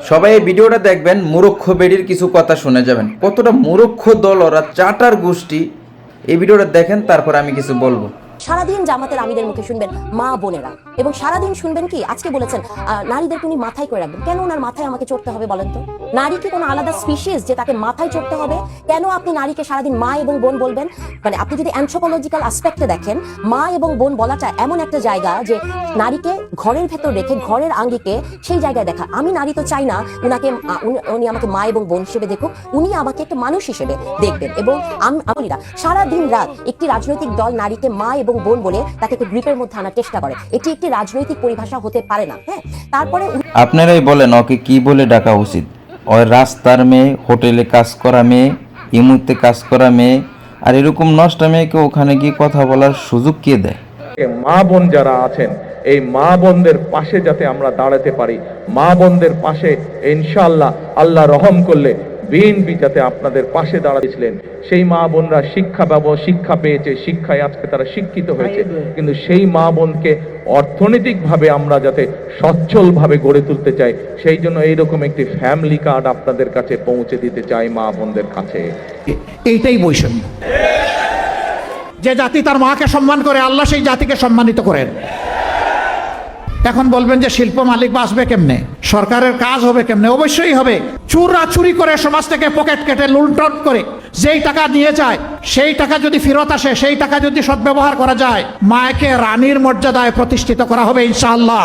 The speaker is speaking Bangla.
সবাই এই ভিডিওটা দেখবেন, মূর্খ বেডির কিছু কথা শুনে যাবেন। কতটা মূর্খ দল ওরা, চাটার গোষ্ঠী। এই ভিডিওটা দেখেন, তারপর আমি কিছু বলবো। সারাদিন জামাতের আমিদের মুখে শুনবেন মা বোনেরা, এবং সারাদিন শুনবেন কি আজকে বলেছেন নারীদেরকে উনি মাথায় করে রাখবেন। কেন ওনার মাথায় আমাকে চড়তে হবে বলেন তো? নারী কি কোনো আলাদা স্পিসিস যে তাকে মাথায় চড়তে হবে? কেন আপনি নারীকে সারাদিন মা এবং বোন বলবেন? মানে আপনি যদি অ্যানথ্রোপোলজিক্যাল অ্যাসপেক্টে দেখেন, মা এবং বোন বলাটা এমন একটা জায়গা যে নারীকে ঘরের ভেতর রেখে ঘরের আঙ্গিকে সেই জায়গায় দেখা। আমি নারী তো চাই না উনি আমাকে মা এবং বোন হিসেবে দেখুক, উনি আমাকে একটা মানুষ হিসেবে দেখবেন। এবং আমরা সারাদিন রাত একটি রাজনৈতিক দল নারীকে মা এবং বোন বলে তাকে একটু গ্রিপের মধ্যে আনার চেষ্টা করে। এটি একটি রাজনৈতিক পরিভাষা হতে পারে না। হ্যাঁ, তারপরে আপনারাই বলেন ওকে কি বলে ডাকা উচিত? ওই রাস্তার মেয়ে, হোটেলে কাজ করা মেয়ে, ইমুতে কাজ করা মেয়ে, আর এরকম নষ্ট মেয়েকে ওখানে গিয়ে কথা বলার সুযোগ কে দেয়? মা বোন যারা আছেন, এই মা বোনদের পাশে যাতে আমরা দাঁড়াতে পারি, মা বোনদের পাশে ইনশাআল্লাহ আল্লাহ রহম করলে বিএনপি যাতে আপনাদের পাশে দাঁড়িয়েছিলেন, সেই মা বোনরা শিক্ষা পেয়েছে, শিক্ষায় আজকে তারা শিক্ষিত হয়েছে। কিন্তু সেই মা বোনকে অর্থনৈতিকভাবে আমরা যাতে সচ্ছলভাবে গড়ে তুলতে চাই, সেই জন্য এইরকম একটি ফ্যামিলি কার্ড আপনাদের কাছে পৌঁছে দিতে চাই মা বোনদের কাছে। এইটাই বৈষম্য। যে জাতি তার মাকে সম্মান করে, আল্লাহ সেই জাতিকে সম্মানিত করেন। এখন বলবেন যে শিল্প মালিক বাঁচবে কেমনে, সরকারের কাজ হবে কেমনে? অবশ্যই হবে। চুরি করে সমাজ থেকে পকেট কেটে লুণ্ঠন করে যেই টাকা নিয়ে যায়, সেই টাকা যদি ফেরত আসে, সেই টাকা যদি সদ্ব্যবহার করা যায়, মাকে রানীর মর্যাদায় প্রতিষ্ঠিত করা হবে ইনশাআল্লাহ।